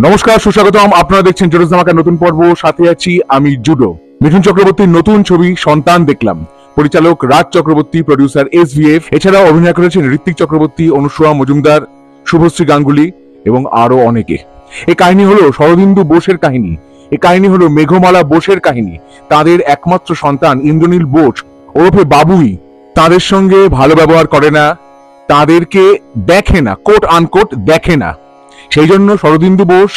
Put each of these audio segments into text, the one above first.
নমস্কার, সুস্বাগতম। আপনারা দেখছেন জোরস ধামাকার নতুন পর্ব। সাথে আছি আমি জুডো। মিঠুন চক্রবর্তীর নতুন ছবি সন্তান দেখলাম। পরিচালক রাজ চক্রবর্তী, প্রডিউসার SVF। এছাড়াও অভিনয় করেছেন ঋত্বিক চক্রবর্তী, অনুসূয়া মজুমদার, শুভশ্রী গাঙ্গুলি এবং আরো অনেকে। এই কাহিনী হলো শরদিন্দু বোসের কাহিনী। এই কাহিনী হলো মেঘমালা বোসের কাহিনী। তাদের একমাত্র সন্তান ইন্দ্রনীল বোস ওরফে বাবুই তাদের সঙ্গে ভালো ব্যবহার করে না, তাদেরকে দেখে না, কোট আনকোট দেখে না। সেই জন্য শরদিন্দু বোস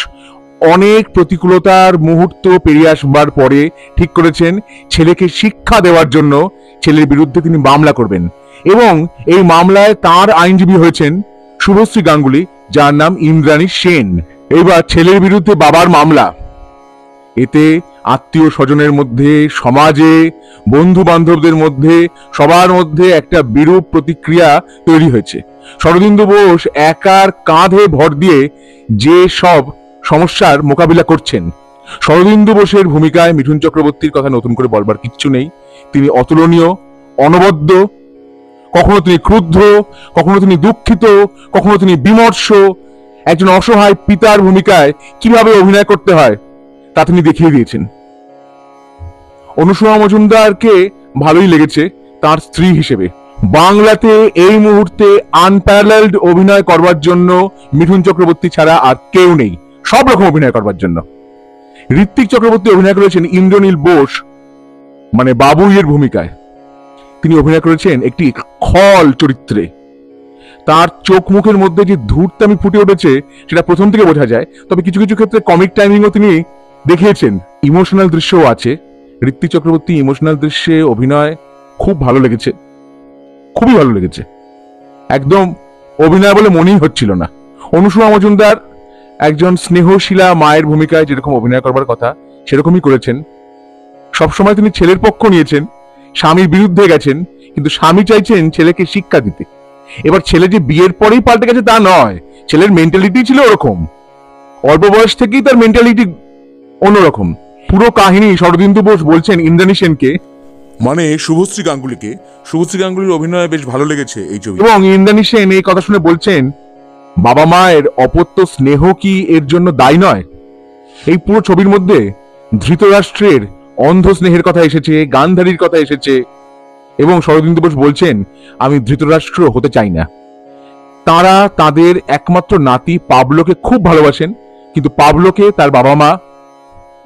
অনেক প্রতিকূলতার মুহূর্ত পেরিয়ে আসবার পরে ঠিক করেছেন ছেলেকে শিক্ষা দেওয়ার জন্য ছেলের বিরুদ্ধে তিনি মামলা করবেন, এবং এই মামলায় তার আইনজীবী হয়েছেন শুভশ্রী গাঙ্গুলি, যার নাম ইন্দ্রাণী সেন। এবার ছেলের বিরুদ্ধে বাবার মামলা, এতে আত্মীয় স্বজনের মধ্যে, সমাজে, বন্ধু বান্ধবদের মধ্যে, সবার মধ্যে একটা বিরূপ প্রতিক্রিয়া তৈরি হয়েছে। শরদিন্দু বোস একার কাঁধে ভর দিয়ে যে সব সমস্যার মোকাবিলা করছেন। শরদিন্দু বোসের ভূমিকায় মিঠুন চক্রবর্তীর কথা নতুন করে বলবার কিচ্ছু নেই। তিনি অতুলনীয়, অনবদ্য। কখনো তিনি ক্রুদ্ধ, কখনো তিনি দুঃখিত, কখনো তিনি বিমর্ষ। একজন অসহায় পিতার ভূমিকায় কিভাবে অভিনয় করতে হয় তা তিনি দেখিয়ে দিয়েছেন। অনুসূয়া মজুমদারকে ভালোই লেগেছে তার স্ত্রী হিসেবে। বাংলাতে এই মুহূর্তে আনপ্যারালেলড অভিনয় করবার জন্য মিঠুন চক্রবর্তী ছাড়া আর কেউ নেই, সব রকম অভিনয় করবার জন্য। ঋত্বিক চক্রবর্তী অভিনয় করেছেন ইন্দ্রনীল বোস মানে বাবুইয়ের ভূমিকায়। তিনি অভিনয় করেছেন একটি খল চরিত্রে। তার চোখ মুখের মধ্যে যে ধূর্তামি ফুটে উঠেছে সেটা প্রথম থেকে বোঝা যায়, তবে কিছু কিছু ক্ষেত্রে কমিক টাইমিংও তিনি দেখিয়েছেন। ইমোশনাল দৃশ্যও আছে। ঋত্বিক চক্রবর্তী ইমোশনাল দৃশ্যে অভিনয় খুব ভালো লেগেছে, খুবই ভালো লেগেছে। একদম অভিনয় বলে মনেই হচ্ছিল না। অনুসূয়া মজুমদার একজন স্নেহশীলা মায়ের ভূমিকায় যেরকম অভিনয় করবার কথা সেরকমই করেছেন। সবসময় তিনি ছেলের পক্ষ নিয়েছেন, স্বামীর বিরুদ্ধে গেছেন, কিন্তু স্বামী চাইছেন ছেলেকে শিক্ষা দিতে। এবার ছেলে যে বিয়ের পরেই পাল্টে গেছে তা নয়, ছেলের মেন্টালিটি ছিল ওরকম। অল্প বয়স থেকেই তার মেন্টালিটি অন্যরকম। পুরো কাহিনী শরদিন্দু বোস বলছেন ইন্দ্রাণী সেনকে, মানে শুভশ্রী গাঙ্গুলিকে। শুভশ্রী গাঙ্গুলির অভিনয় বেশ ভালো লেগেছে এই ছবি। এবং ইন্দ্রাণী সেন এই কথা শুনে বলছেন বাবা মায়ের অপত্য স্নেহ কি এর জন্য দায়ী নয়? এই পুরো ছবির মধ্যে ধৃতরাষ্ট্রের অন্ধ স্নেহের কথা এসেছে, গান্ধারীর কথা এসেছে, এবং শরদিন্দু বোস বলছেন আমি ধৃতরাষ্ট্র হতে চাই না। তারা তাদের একমাত্র নাতি পাবলোকে খুব ভালোবাসেন, কিন্তু পাবলোকে তার বাবা মা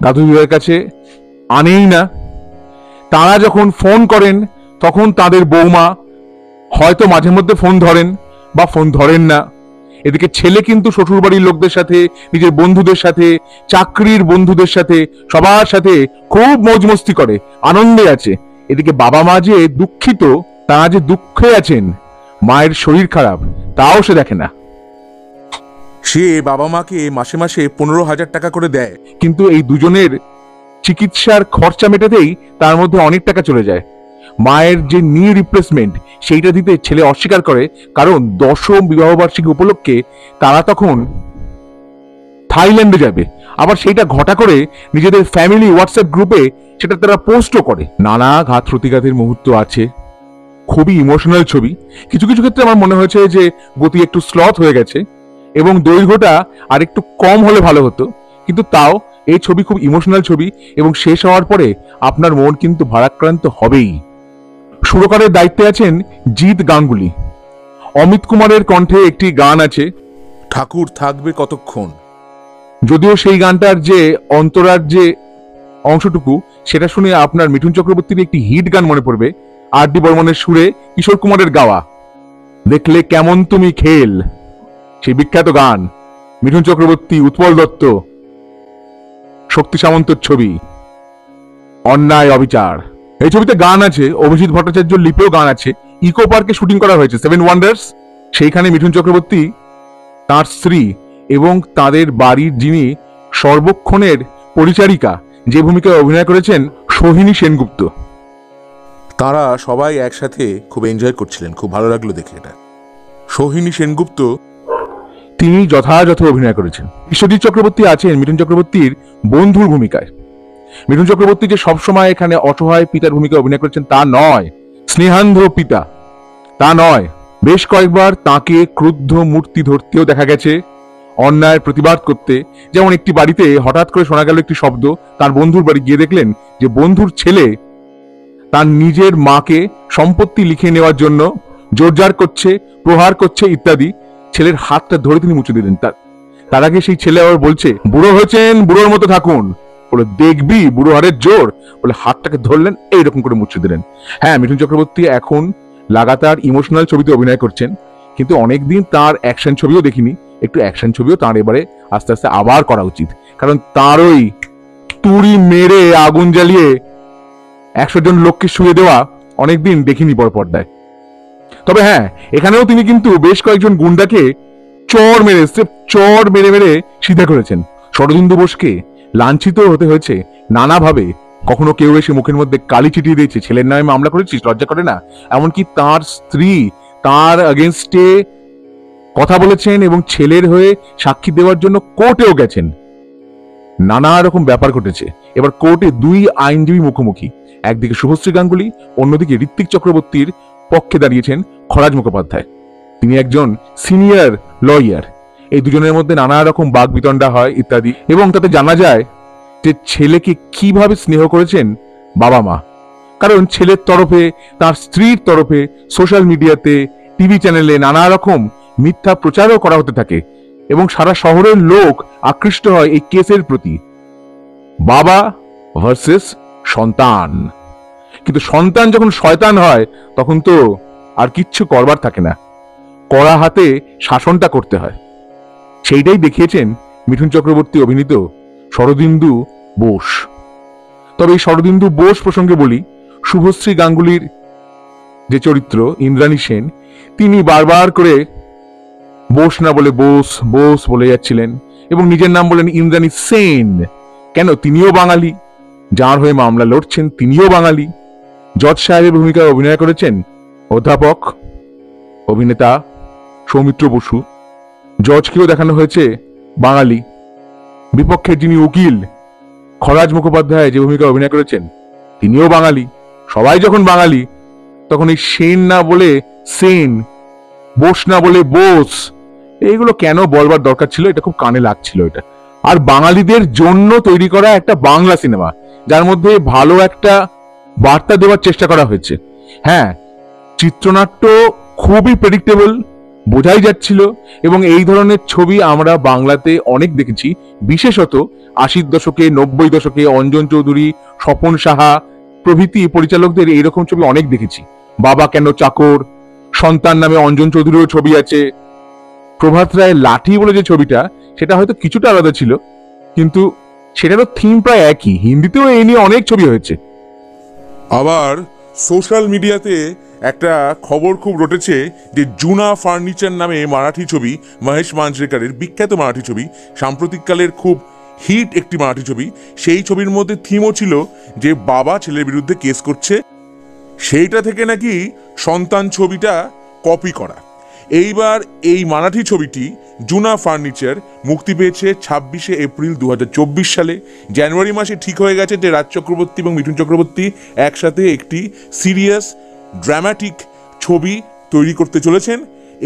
দাদু দিদার কাছে আনেই না। তারা যখন ফোন করেন তখন তাদের বৌমা হয়তো মাঝে মধ্যে ফোন ধরেন বা ফোন ধরেন না। এদিকে ছেলে কিন্তু শ্বশুরবাড়ির লোকদের সাথে, নিজের বন্ধুদের সাথে, চাকরির বন্ধুদের সাথে, সবার সাথে খুব মौज মস্তি করে, আনন্দে আছে। এদিকে বাবা মা যে দুঃখিত, তারা যে দুঃখে আছেন, মায়ের শরীর খারাপ, তাও সে দেখে না। সে বাবা মাকে মাসে মাসে 15,000 টাকা করে দেয়, কিন্তু এই দুজনের চিকিৎসার খরচা মেটাতেই তার মধ্যে অনেক টাকা চলে যায়। মায়ের যে নি রিপ্লেসমেন্ট সেইটা দিতে ছেলে অস্বীকার করে, কারণ 10ম বিবাহবার্ষিকী উপলক্ষে তারা তখন থাইল্যান্ডে যাবে। আবার সেইটা ঘটা করে নিজেদের ফ্যামিলি হোয়াটসঅ্যাপ গ্রুপে সেটা তারা পোস্টও করে। নানা ঘাত প্রতিঘাতের মুহূর্ত আছে। খুবই ইমোশনাল ছবি। কিছু কিছু ক্ষেত্রে আমার মনে হয়েছে যে গতি একটু স্লথ হয়ে গেছে এবং দৈর্ঘ্যটা আর একটু কম হলে ভালো হতো, কিন্তু তাও এই ছবি খুব ইমোশনাল ছবি, এবং শেষ হওয়ার পরে আপনার মন কিন্তু ভারাক্রান্ত হবেই। সুরকারের দায়িত্বে আছেন জিৎ গাঙ্গুলি। অমিত কুমারের কণ্ঠে একটি গান আছে, ঠাকুর থাকবে কতক্ষণ। যদিও সেই গানটার যে অন্তরার যে অংশটুকু সেটা শুনে আপনার মিঠুন চক্রবর্তীর একটি হিট গান মনে পড়বে, R.D. বর্মনের সুরে কিশোর কুমারের গাওয়া দেখলে কেমন তুমি খেল, সেই বিখ্যাত গান। মিঠুন চক্রবর্তী, উৎপল দত্ত, শক্তি সামন্তর ছবি অন্যায় অবিচার। এই ছবিতে গান আছে, অভিজিৎ ভট্টাচার্য লিপেও গান আছে। ইকো পার্কে শুটিং করা হয়েছে 7 ওয়ান্ডার্স। সেইখানে মিঠুন চক্রবর্তী, তার স্ত্রী এবং তাদের বাড়ির যিনি সর্বক্ষণের পরিচারিকা, যে ভূমিকায় অভিনয় করেছেন সোহিনী সেনগুপ্ত, তারা সবাই একসাথে খুব এনজয় করছিলেন, খুব ভালো লাগলো দেখে এটা। সোহিনী সেনগুপ্ত তিনি যথাযথ অভিনয় করেছেন। বিশ্বজিৎ চক্রবর্তী আছেন মিঠুন চক্রবর্তীর বন্ধুর ভূমিকায়। মিঠুন চক্রবর্তী যে সবসময় এখানে অসহায় পিতার ভূমিকায় অভিনয় করেছেন তা নয়, স্নেহান্ধ পিতা তা নয়। বেশ কয়েকবার তাকে ক্রুদ্ধ মূর্তি ধরতেও দেখা গেছে, অন্যায়ের প্রতিবাদ করতে। যেমন একটি বাড়িতে হঠাৎ করে শোনা গেল একটি শব্দ, তার বন্ধুর বাড়ি গিয়ে দেখলেন যে বন্ধুর ছেলে তার নিজের মাকে সম্পত্তি লিখে নেওয়ার জন্য জোরজার করছে, প্রহার করছে ইত্যাদি। ছেলের হাতটা ধরে তিনি মুছে দিলেন। তার আগে সেই ছেলে আবার বলছে, বুড়ো হয়েছেন, বুড়োর মতো থাকুন। বলে, দেখবি বুড়ো হারের জোর। বলে হাতটাকে ধরলেন, এইরকম করে মুছে দিলেন। হ্যাঁ, মিঠুন চক্রবর্তী এখন লাগাতার ইমোশনাল ছবিতে অভিনয় করছেন, কিন্তু অনেকদিন তার অ্যাকশন ছবিও দেখিনি। একটু অ্যাকশন ছবিও তার এবারে আস্তে আস্তে আবার করা উচিত, কারণ তার ওই তুড়ি মেরে আগুন জ্বালিয়ে 100 জন লোককে শুয়ে দেওয়া অনেকদিন দেখিনি বড় পর্দায়। তবে হ্যাঁ, এখানেও তিনি কিন্তু বেশ কয়েকজন গুন্ডাকে চর মেরে মেরে সিধা করেছেন। শরদিন্দু বোসকে লাঞ্ছিত হতে হয়েছে নানাভাবে। কখনো কেউ এসে মুখের মধ্যে কালি চিটিয়ে দিয়েছে, ছেলের নামে মামলা করেছিস, লজ্জা করে না। এমনকি তার স্ত্রী তার এগেনস্টে কথা বলেছেন এবং ছেলের হয়ে সাক্ষী দেওয়ার জন্য কোর্টেও গেছেন। নানা রকম ব্যাপার ঘটেছে। এবার কোর্টে দুই আইনজীবী মুখোমুখি, একদিকে শুভশ্রী গাঙ্গুলি, অন্যদিকে ঋত্বিক চক্রবর্তীর পক্ষে দাঁড়িয়েছেন খরাজ মুখোপাধ্যায়। তিনি একজন সিনিয়র লয়ার। এই দুজনের মধ্যে নানা রকম বাগবিতণ্ডা হয় ইত্যাদি, এবং তাতে জানা যায় যে ছেলেকে কিভাবে স্নেহ করেছেন বাবা মা। কারণ ছেলের তরফে, তার স্ত্রীর তরফে সোশ্যাল মিডিয়াতে, টিভি চ্যানেলে নানা রকম মিথ্যা প্রচারও করা হতে থাকে এবং সারা শহরের লোক আকৃষ্ট হয় এই কেসের প্রতি। বাবা ভার্সেস সন্তান। কিন্তু সন্তান যখন শয়তান হয় তখন তো আর কিচ্ছু করবার থাকে না, কড়া হাতে শাসনটা করতে হয়। সেইটাই দেখিয়েছেন মিঠুন চক্রবর্তী অভিনীত শরদিন্দু বোস। তবে এই শরদিন্দু বোস প্রসঙ্গে বলি, শুভশ্রী গাঙ্গুলির যে চরিত্র ইন্দ্রাণী সেন, তিনি বারবার করে বোস না বলে বোস বোস বলে যাচ্ছিলেন এবং নিজের নাম বলেন ইন্দ্রাণী সেন। কেন? তিনিও বাঙালি, যার হয়ে মামলা লড়ছেন তিনিও বাঙালি। জজ সাহেবের ভূমিকায় অভিনয় করেছেন অধ্যাপক অভিনেতা সৌমিত্র বসু। জজকেও দেখানো হয়েছে বাঙালি। বিপক্ষের যিনি উকিল খরাজ মুখোপাধ্যায় যে ভূমিকা অভিনয় করেছেন তিনিও বাঙালি। সবাই যখন বাঙালি, তখন এই সেন না বলে সেন, বোস না বলে বোস, এইগুলো কেন বলবার দরকার ছিল? এটা খুব কানে লাগছিল এটা। আর বাঙালিদের জন্য তৈরি করা একটা বাংলা সিনেমা, যার মধ্যে ভালো একটা বার্তা দেওয়ার চেষ্টা করা হয়েছে। হ্যাঁ, চিত্রনাট্য খুবই প্রেডিক্টেবল, বোঝাই যাচ্ছিল, এবং এই ধরনের ছবি আমরা বাংলাতে অনেক দেখেছি, বিশেষত 80 দশকে 90 দশকে অঞ্জন চৌধুরী, স্বপন সাহা প্রভৃতি পরিচালকদের এইরকম ছবি অনেক দেখেছি। বাবা কেন চাকর, সন্তান নামে অঞ্জন চৌধুরীরও ছবি আছে। প্রভাত রায়ের লাঠি বলে যে ছবিটা, সেটা হয়তো কিছুটা আলাদা ছিল, কিন্তু সেটারও থিম প্রায় একই। হিন্দিতেও এই নিয়ে অনেক ছবি হয়েছে। আবার সোশ্যাল মিডিয়াতে একটা খবর খুব রটেছে যে জুনা ফার্নিচার নামে মারাঠি ছবি, মহেশ মাঞ্জরেকরের বিখ্যাত মারাঠি ছবি, সাম্প্রতিককালের খুব হিট একটি মারাঠি ছবি। সেই ছবির মধ্যে থিমও ছিল যে বাবা ছেলের বিরুদ্ধে কেস করছে, সেইটা থেকে নাকি সন্তান ছবিটা কপি করা। এইবার এই মারাঠি ছবিটি জুনা ফার্নিচার মুক্তি পেয়েছে 26শে এপ্রিল 2024 সালে। জানুয়ারি মাসে ঠিক হয়ে গেছে যে রাজ চক্রবর্তী এবং মিঠুন চক্রবর্তী একসাথে একটি সিরিয়াস ড্রামাটিক ছবি তৈরি করতে চলেছেন,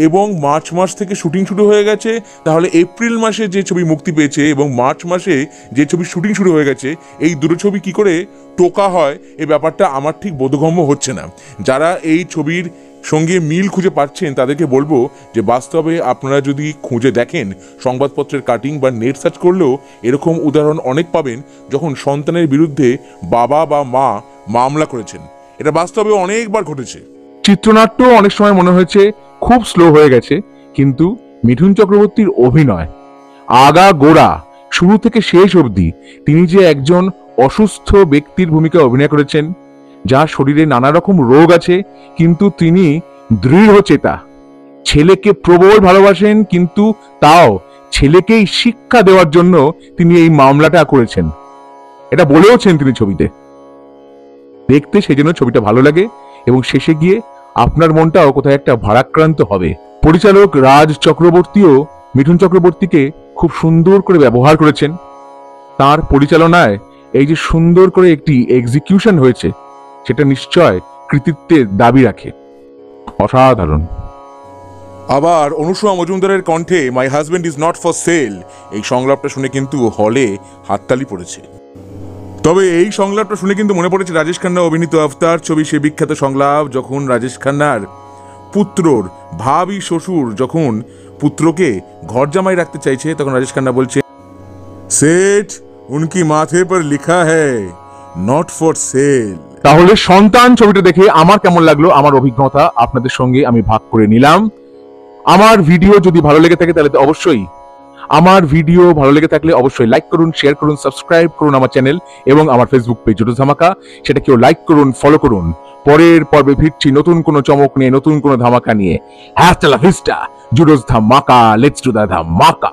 এবং মার্চ মাস থেকে শুটিং শুরু হয়ে গেছে। তাহলে এপ্রিল মাসে যে ছবি মুক্তি পেয়েছে এবং মার্চ মাসে যে ছবি শুটিং শুরু হয়ে গেছে, এই দুটো ছবি কি করে টোকা হয় এই ব্যাপারটা আমার ঠিক বোধগম্য হচ্ছে না। যারা এই ছবির সঙ্গে মিল খুঁজে পাচ্ছেন তাদেরকে বলবো যে বাস্তবে আপনারা যদি খুঁজে দেখেন, সংবাদপত্রের কাটিং বা নেট সার্চ করলেও এরকম উদাহরণ অনেক পাবেন, যখন সন্তানের বিরুদ্ধে বাবা বা মা মামলা করেছেন। এটা বাস্তবে অনেকবার ঘটেছে। চিত্রনাট্য অনেক সময় মনে হয়েছে খুব স্লো হয়ে গেছে, কিন্তু মিঠুন চক্রবর্তীর অভিনয় আগা গোড়া শুরু থেকে শেষ অবধি, তিনি যে একজন অসুস্থ ব্যক্তির ভূমিকা অভিনয় করেছেন, যার শরীরে নানা রকম রোগ আছে, কিন্তু তিনি দৃঢ় চেতা, ছেলেকে প্রবল ভালোবাসেন, কিন্তু তাও ছেলেকেই শিক্ষা দেওয়ার জন্য তিনি এই মামলাটা করেছেন। এটা বলেওছেন তিনি ছবিতে। দেখতে সেই জন্য ছবিটা ভালো লাগে, এবং শেষে গিয়ে আপনার মনটাও কোথায় একটা ভারাক্রান্ত হবে। পরিচালক রাজ চক্রবর্তীও মিঠুন চক্রবর্তীকে খুব সুন্দর করে ব্যবহার করেছেন। তার পরিচালনায় এই যে সুন্দর করে একটি এক্সিকিউশন হয়েছে, সেটা নিশ্চয় কৃতিত্বের দাবি রাখে। অসাধারণ। আবার অনুসুয়া মজুমদারের কণ্ঠে my husband is not for sale এই সংলাপটা শুনে কিন্তু হলে হাততালি পড়েছে। তবে এই সংলাপটা শুনে কিন্তু মনে পড়েছে রাজেশ খান্না অভিনীত আফতার ছবি, সে বিখ্যাত সংলাপ যখন রাজেশ খান্নার পুত্রর ভাবি শ্বশুর যখন পুত্রকে ঘর জামাই রাখতে চাইছে, তখন রাজেশ খান্না বলছে, সেঠ উনকি মাথে পর লিখা হ্যায় নট ফর সেল। তাহলে সন্তান ছবিটা দেখে আমার কেমন লাগলো, আমার অভিজ্ঞতা আপনাদের সঙ্গে আমি ভাগ করে নিলাম। আমার ভিডিও যদি ভালো লেগে থাকে তাহলে অবশ্যই লাইক করুন, শেয়ার করুন, সাবস্ক্রাইব করুন আমার চ্যানেল এবং আমার ফেসবুক পেজ জুডোস ধামাকা, সেটা কেউ লাইক করুন, ফলো করুন। পরের পর্বে ফিরছি নতুন কোনো চমক নিয়ে, নতুন কোনো ধামাকা নিয়ে। হ্যাস্টালা ভিস্টা, জুডোস ধামাকা, লেটস ডু দ্য ধামাকা।